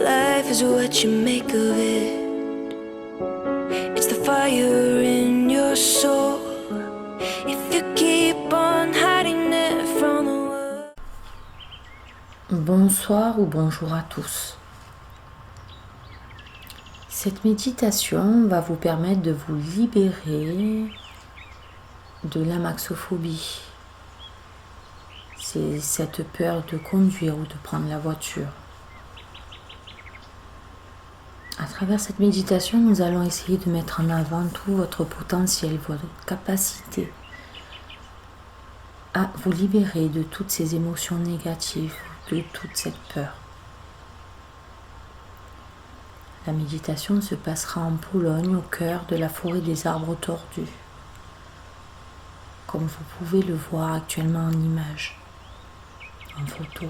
Life is what you make of it. It's the fire in your soul. If you keep on hiding it from the world. Bonsoir ou bonjour à tous. Cette méditation va vous permettre de vous libérer de l'amaxophobie. C'est cette peur de conduire ou de prendre la voiture. À travers cette méditation, nous allons essayer de mettre en avant tout votre potentiel, votre capacité à vous libérer de toutes ces émotions négatives, de toute cette peur. La méditation se passera en Pologne, au cœur de la forêt des arbres tordus, comme vous pouvez le voir actuellement en image, en photo.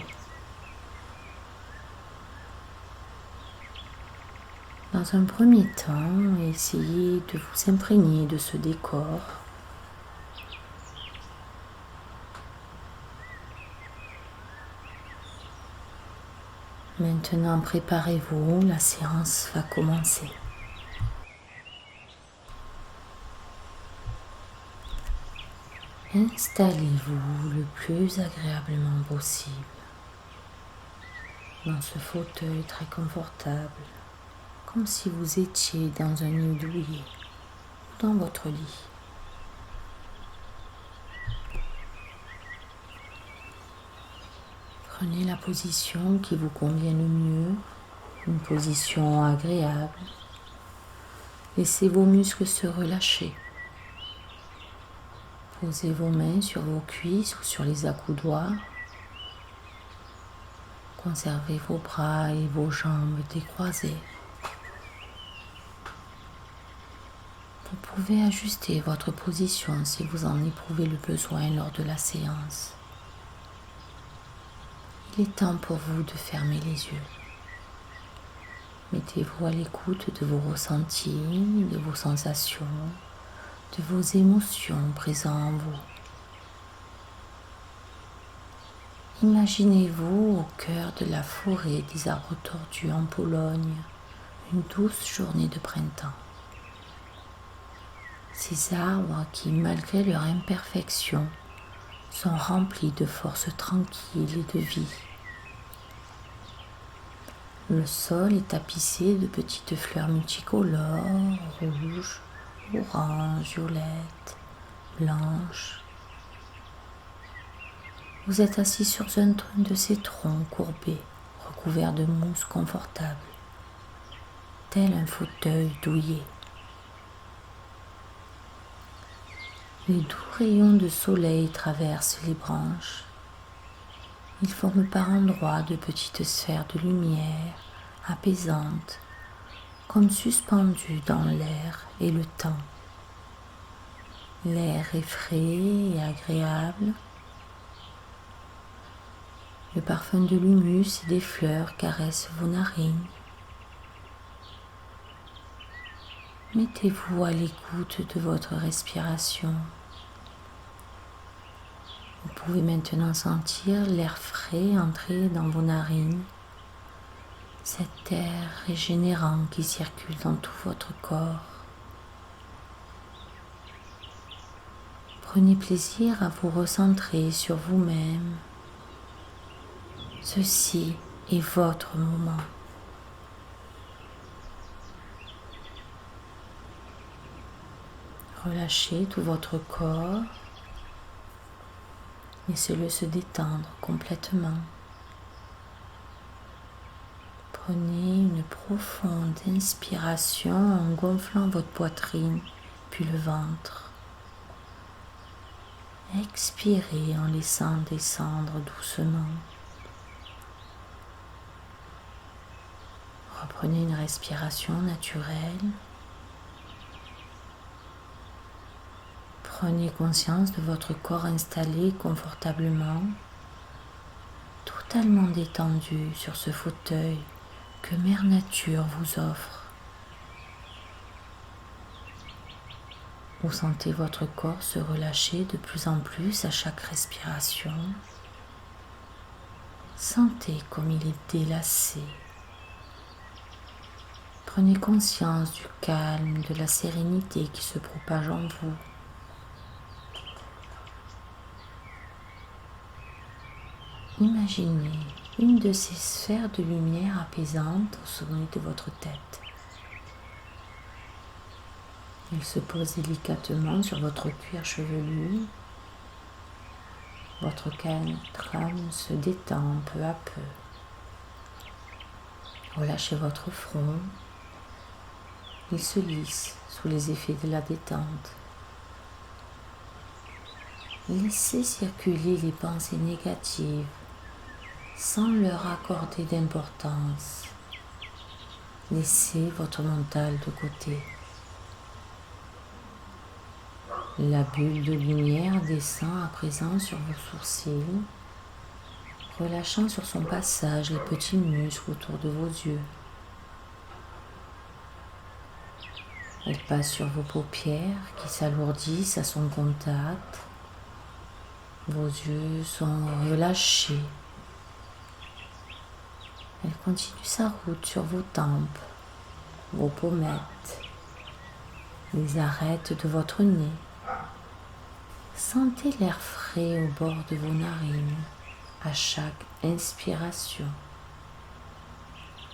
Dans un premier temps, essayez de vous imprégner de ce décor. Maintenant, préparez-vous, la séance va commencer. Installez-vous le plus agréablement possible dans ce fauteuil très confortable, comme si vous étiez dans un nid douillet ou dans votre lit. Prenez la position qui vous convient le mieux, une position agréable. Laissez vos muscles se relâcher. Posez vos mains sur vos cuisses ou sur les accoudoirs. Conservez vos bras et vos jambes décroisés. Vous pouvez ajuster votre position si vous en éprouvez le besoin lors de la séance. Il est temps pour vous de fermer les yeux. Mettez-vous à l'écoute de vos ressentis, de vos sensations, de vos émotions présentes en vous. Imaginez-vous au cœur de la forêt des arbres tordus en Pologne, une douce journée de printemps. Ces arbres qui, malgré leur imperfection, sont remplis de force tranquille et de vie. Le sol est tapissé de petites fleurs multicolores, rouges, oranges, violettes, blanches. Vous êtes assis sur un de ces troncs courbés, recouverts de mousse confortable, tel un fauteuil douillet. Les doux rayons de soleil traversent les branches. Ils forment par endroits de petites sphères de lumière apaisantes, comme suspendues dans l'air et le temps. L'air est frais et agréable. Le parfum de l'humus et des fleurs caresse vos narines. Mettez-vous à l'écoute de votre respiration. Vous pouvez maintenant sentir l'air frais entrer dans vos narines, cet air régénérant qui circule dans tout votre corps. Prenez plaisir à vous recentrer sur vous-même. Ceci est votre moment. Relâchez tout votre corps. Laissez-le se détendre complètement. Prenez une profonde inspiration en gonflant votre poitrine, puis le ventre. Expirez en laissant descendre doucement. Reprenez une respiration naturelle. Prenez conscience de votre corps installé confortablement, totalement détendu sur ce fauteuil que Mère Nature vous offre. Vous sentez votre corps se relâcher de plus en plus à chaque respiration. Sentez comme il est délassé. Prenez conscience du calme, de la sérénité qui se propage en vous. Imaginez une de ces sphères de lumière apaisante au sommet de votre tête. Elle se pose délicatement sur votre cuir chevelu. Votre crâne se détend peu à peu. Relâchez votre front. Il se lisse sous les effets de la détente. Laissez circuler les pensées négatives sans leur accorder d'importance. Laissez votre mental de côté. La bulle de lumière descend à présent sur vos sourcils, relâchant sur son passage les petits muscles autour de vos yeux. Elle passe sur vos paupières qui s'alourdissent à son contact. Vos yeux sont relâchés. Elle continue sa route sur vos tempes, vos pommettes, les arêtes de votre nez. Sentez l'air frais au bord de vos narines à chaque inspiration.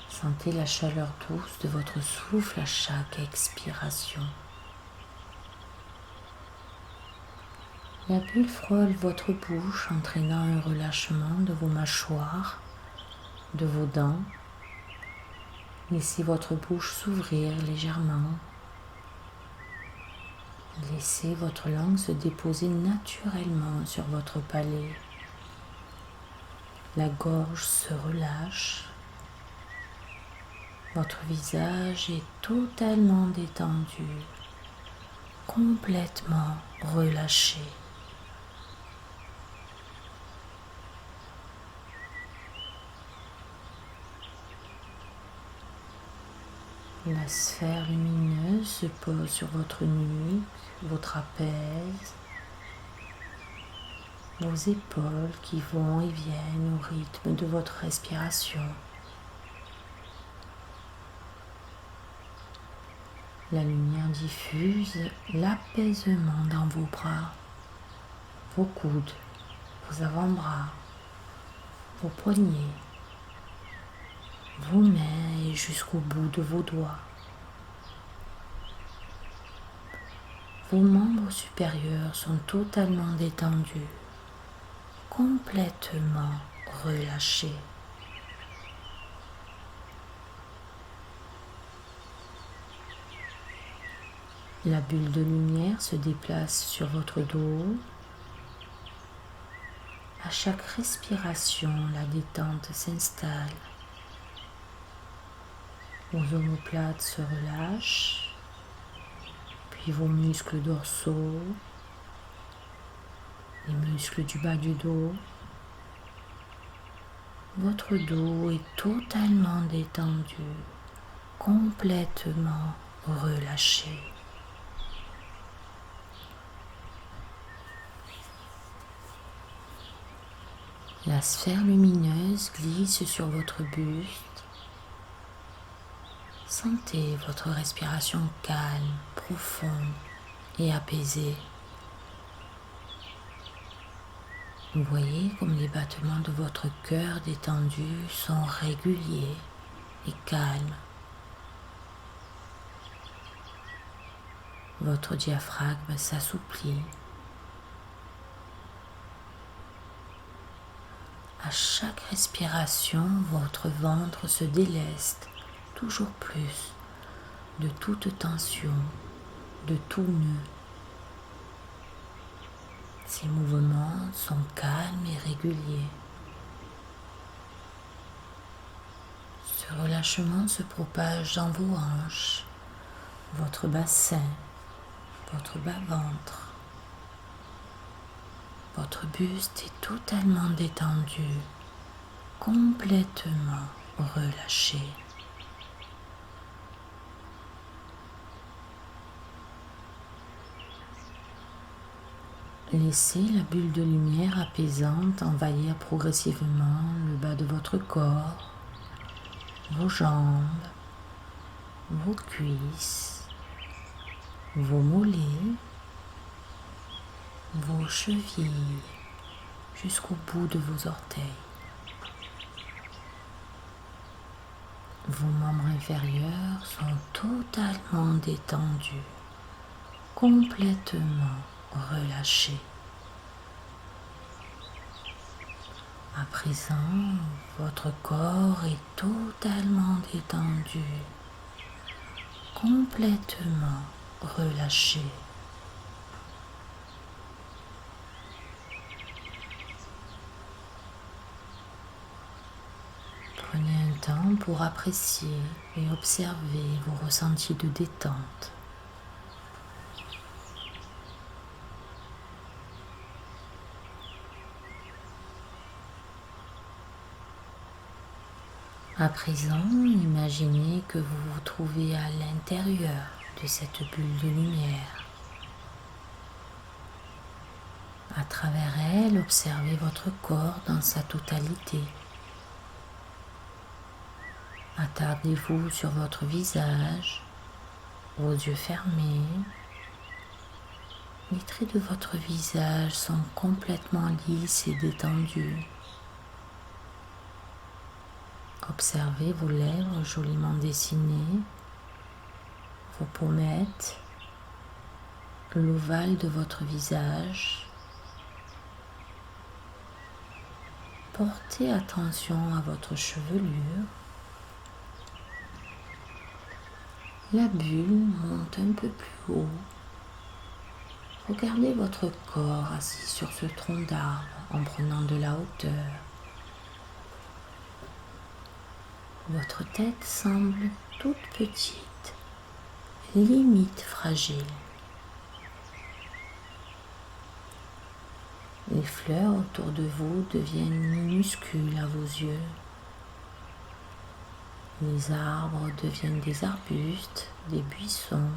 Sentez la chaleur douce de votre souffle à chaque expiration. La bulle frôle votre bouche, entraînant un relâchement de vos mâchoires, de vos dents. Laissez votre bouche s'ouvrir légèrement. Laissez votre langue se déposer naturellement sur votre palais. La gorge se relâche. Votre visage est totalement détendu, complètement relâché. La sphère lumineuse se pose sur votre nuque, vos trapèzes, vos épaules qui vont et viennent au rythme de votre respiration. La lumière diffuse l'apaisement dans vos bras, vos coudes, vos avant-bras, vos poignets, vos mains et jusqu'au bout de vos doigts. Vos membres supérieurs sont totalement détendus, complètement relâchés. La bulle de lumière se déplace sur votre dos. À chaque respiration, la détente s'installe. Vos omoplates se relâchent, puis vos muscles dorsaux, les muscles du bas du dos. Votre dos est totalement détendu, complètement relâché. La sphère lumineuse glisse sur votre buste. Sentez votre respiration calme, profonde et apaisée. Vous voyez comme les battements de votre cœur détendu sont réguliers et calmes. Votre diaphragme s'assouplit. À chaque respiration, votre ventre se déleste toujours plus de toute tension, de tout nœud. Ces mouvements sont calmes et réguliers. Ce relâchement se propage dans vos hanches, votre bassin, votre bas-ventre. Votre buste est totalement détendu, complètement relâché. Laissez la bulle de lumière apaisante envahir progressivement le bas de votre corps, vos jambes, vos cuisses, vos mollets, vos chevilles, jusqu'au bout de vos orteils. Vos membres inférieurs sont totalement détendus, complètement relâchés. À présent, votre corps est totalement détendu, complètement relâché. Prenez un temps pour apprécier et observer vos ressentis de détente. À présent, imaginez que vous vous trouvez à l'intérieur de cette bulle de lumière. À travers elle, observez votre corps dans sa totalité. Attardez-vous sur votre visage, vos yeux fermés. Les traits de votre visage sont complètement lisses et détendus. Observez vos lèvres joliment dessinées, vos pommettes, l'ovale de votre visage. Portez attention à votre chevelure. La bulle monte un peu plus haut. Regardez votre corps assis sur ce tronc d'arbre en prenant de la hauteur. Votre tête semble toute petite, limite fragile. Les fleurs autour de vous deviennent minuscules à vos yeux. Les arbres deviennent des arbustes, des buissons.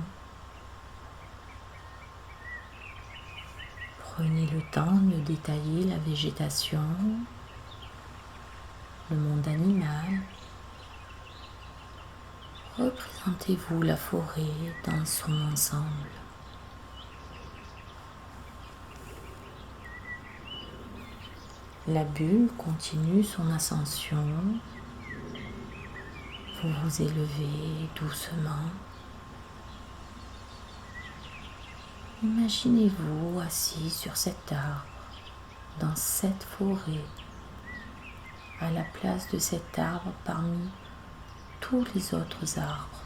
Prenez le temps de détailler la végétation, le monde animal. Représentez-vous la forêt dans son ensemble. La bulle continue son ascension. Vous vous élevez doucement. Imaginez-vous assis sur cet arbre, dans cette forêt, à la place de cet arbre parmi tous les autres arbres.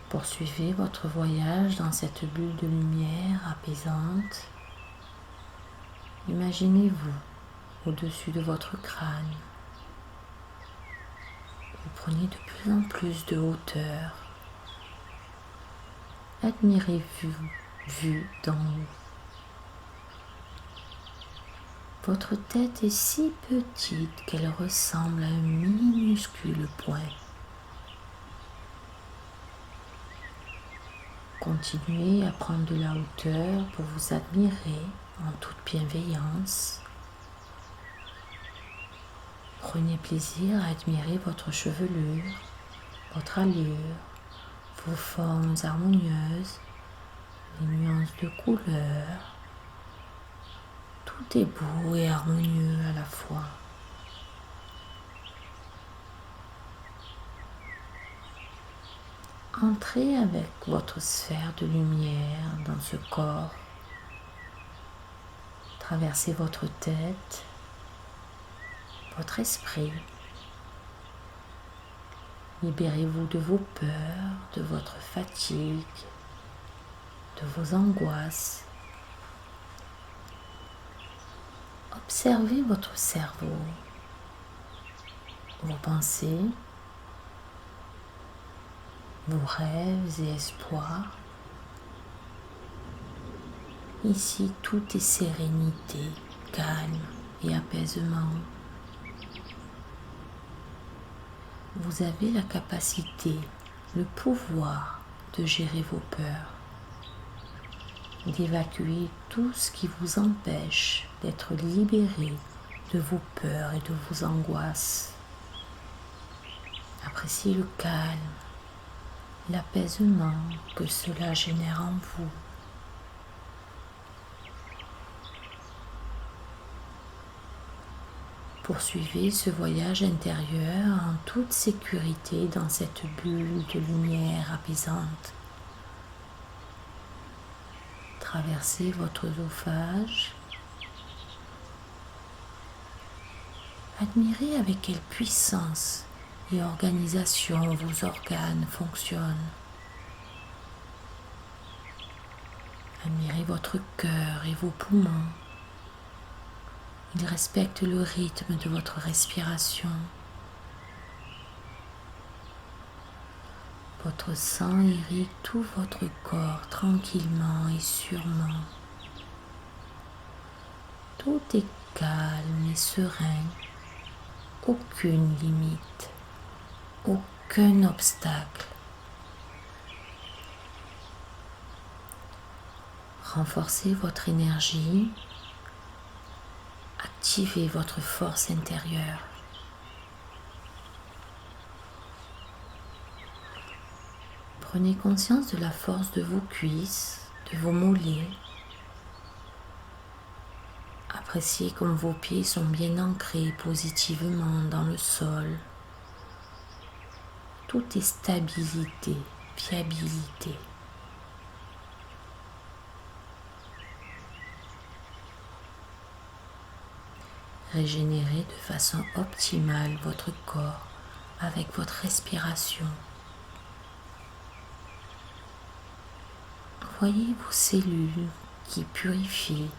Poursuivez votre voyage dans cette bulle de lumière apaisante. Imaginez-vous au-dessus de votre crâne. Vous prenez de plus en plus de hauteur. Admirez-vous vu d'en haut. Votre tête est si petite qu'elle ressemble à un minuscule point. Continuez à prendre de la hauteur pour vous admirer en toute bienveillance. Prenez plaisir à admirer votre chevelure, votre allure, vos formes harmonieuses, les nuances de couleurs. Tout est beau et harmonieux à la fois. Entrez avec votre sphère de lumière dans ce corps. Traversez votre tête, votre esprit. Libérez-vous de vos peurs, de votre fatigue, de vos angoisses. Observez votre cerveau, vos pensées, vos rêves et espoirs. Ici, tout est sérénité, calme et apaisement. Vous avez la capacité, le pouvoir de gérer vos peurs, d'évacuer tout ce qui vous empêche d'être libéré de vos peurs et de vos angoisses. Appréciez le calme, l'apaisement que cela génère en vous. Poursuivez ce voyage intérieur en toute sécurité dans cette bulle de lumière apaisante. Traversez votre oesophage. Admirez avec quelle puissance et organisation vos organes fonctionnent. Admirez votre cœur et vos poumons. Ils respectent le rythme de votre respiration. Votre sang irrigue tout votre corps tranquillement et sûrement. Tout est calme et serein. Aucune limite, aucun obstacle. Renforcez votre énergie. Activez votre force intérieure. Prenez conscience de la force de vos cuisses, de vos mollets. Appréciez comme vos pieds sont bien ancrés positivement dans le sol. Tout est stabilité, fiabilité. Régénérez de façon optimale votre corps avec votre respiration. Voyez vos cellules qui purifient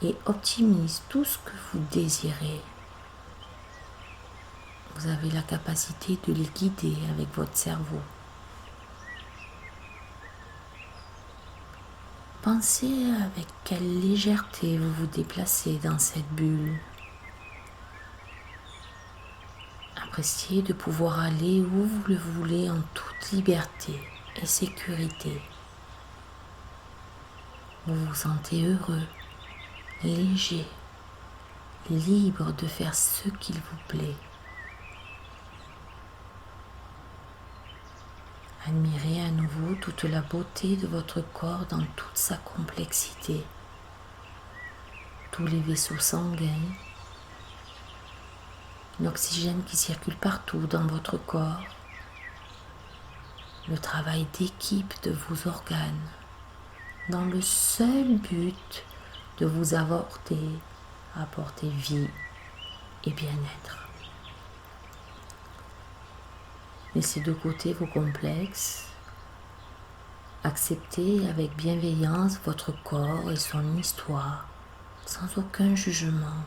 et optimisent tout ce que vous désirez. Vous avez la capacité de les guider avec votre cerveau. Pensez avec quelle légèreté vous vous déplacez dans cette bulle. Appréciez de pouvoir aller où vous le voulez en toute liberté et sécurité. Vous vous sentez heureux, léger, libre de faire ce qu'il vous plaît. Admirez à nouveau toute la beauté de votre corps dans toute sa complexité. Tous les vaisseaux sanguins, l'oxygène qui circule partout dans votre corps, le travail d'équipe de vos organes, dans le seul but de vous apporter vie et bien-être. Laissez de côté vos complexes. Acceptez avec bienveillance votre corps et son histoire, sans aucun jugement.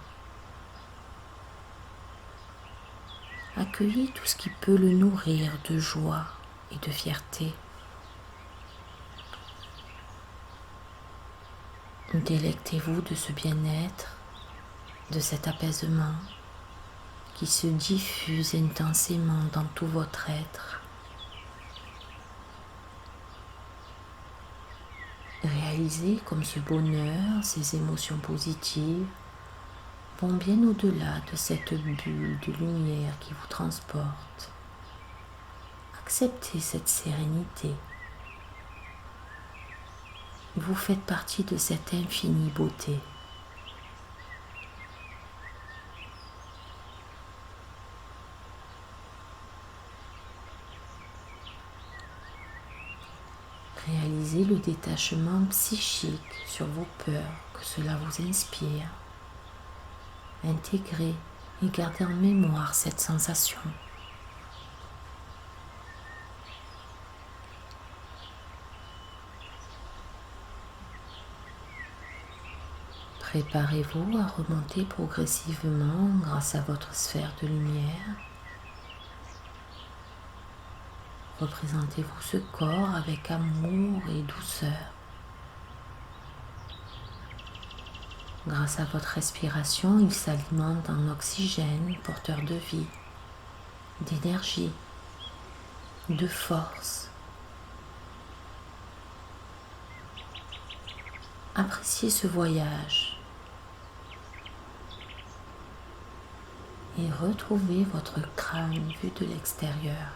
Accueillez tout ce qui peut le nourrir de joie et de fierté. Délectez-vous de ce bien-être, de cet apaisement qui se diffuse intensément dans tout votre être. Réalisez comme ce bonheur, ces émotions positives vont bien au-delà de cette bulle de lumière qui vous transporte. Acceptez cette sérénité. Vous faites partie de cette infinie beauté. Réalisez le détachement psychique sur vos peurs que cela vous inspire. Intégrez et gardez en mémoire cette sensation. Préparez-vous à remonter progressivement grâce à votre sphère de lumière. Représentez-vous ce corps avec amour et douceur. Grâce à votre respiration, il s'alimente en oxygène porteur de vie, d'énergie, de force. appréciez ce voyage et retrouvez votre crâne vu de l'extérieur.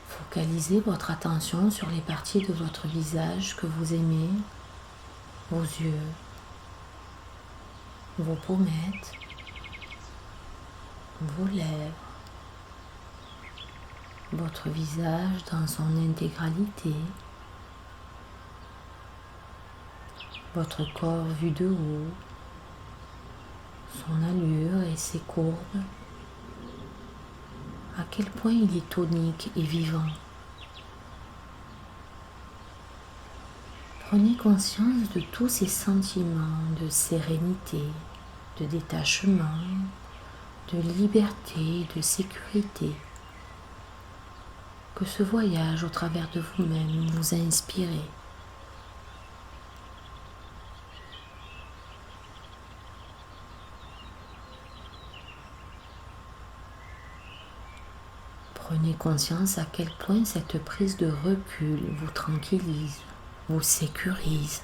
Focalisez votre attention sur les parties de votre visage que vous aimez, vos yeux, vos pommettes, vos lèvres, votre visage dans son intégralité, votre corps vu de haut, son allure et ses courbes, à quel point il est tonique et vivant. Prenez conscience de tous ces sentiments de sérénité, de détachement, de liberté, de sécurité que ce voyage au travers de vous-même vous a inspiré. Prenez conscience à quel point cette prise de recul vous tranquillise, vous sécurise.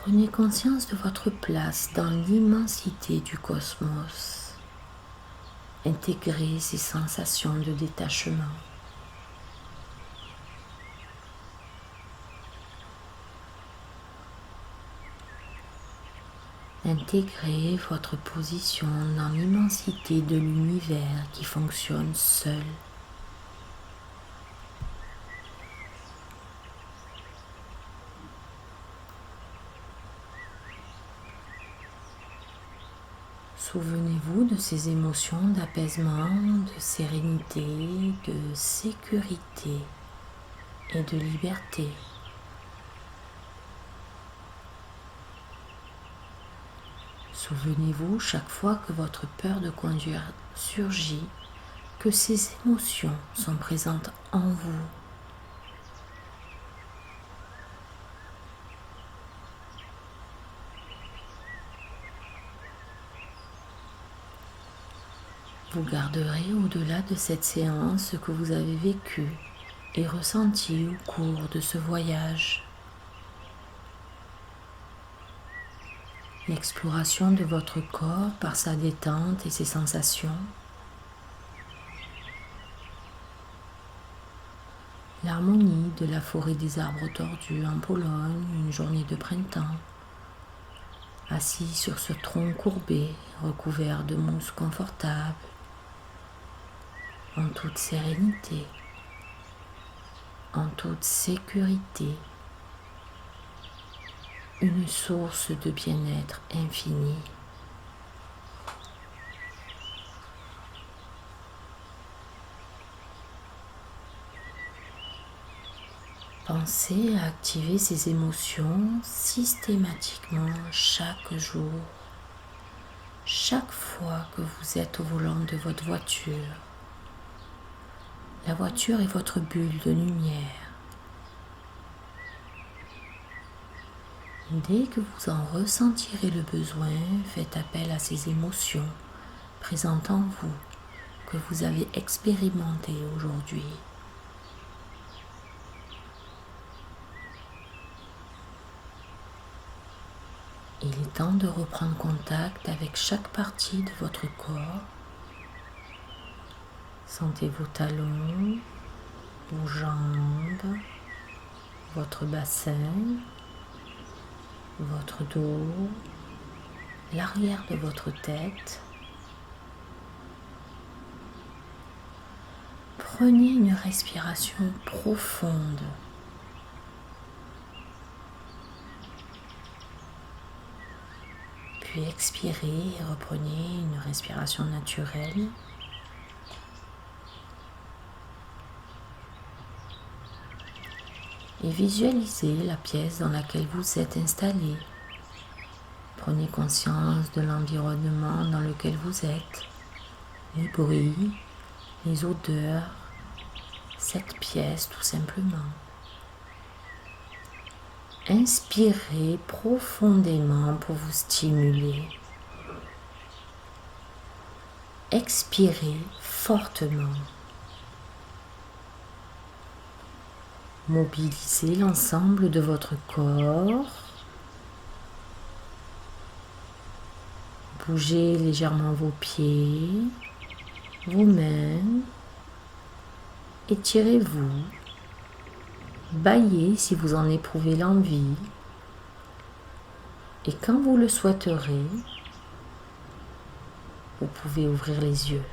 Prenez conscience de votre place dans l'immensité du cosmos. Intégrez ces sensations de détachement. Intégrez votre position dans l'immensité de l'univers qui fonctionne seul. Souvenez-vous de ces émotions d'apaisement, de sérénité, de sécurité et de liberté. Souvenez-vous chaque fois que votre peur de conduire surgit, que ces émotions sont présentes en vous. Vous garderez au-delà de cette séance ce que vous avez vécu et ressenti au cours de ce voyage. L'exploration de votre corps par sa détente et ses sensations. L'harmonie de la forêt des arbres tordus en Pologne, une journée de printemps. Assis sur ce tronc courbé, recouvert de mousse confortable, en toute sérénité, en toute sécurité, une source de bien-être infini. Pensez à activer ces émotions systématiquement chaque jour, chaque fois que vous êtes au volant de votre voiture. La voiture est votre bulle de lumière. Dès que vous en ressentirez le besoin, faites appel à ces émotions présentes en vous que vous avez expérimentées aujourd'hui. Il est temps de reprendre contact avec chaque partie de votre corps. Sentez vos talons, vos jambes, votre bassin, votre dos, l'arrière de votre tête. Prenez une respiration profonde. Puis expirez et reprenez une respiration naturelle. Et visualisez la pièce dans laquelle vous êtes installé. Prenez conscience de l'environnement dans lequel vous êtes, les bruits, les odeurs, cette pièce tout simplement. Inspirez profondément pour vous stimuler. Expirez fortement. Mobilisez l'ensemble de votre corps. Bougez légèrement vos pieds, vos mains. Étirez-vous. Bâillez si vous en éprouvez l'envie. Et quand vous le souhaiterez, vous pouvez ouvrir les yeux.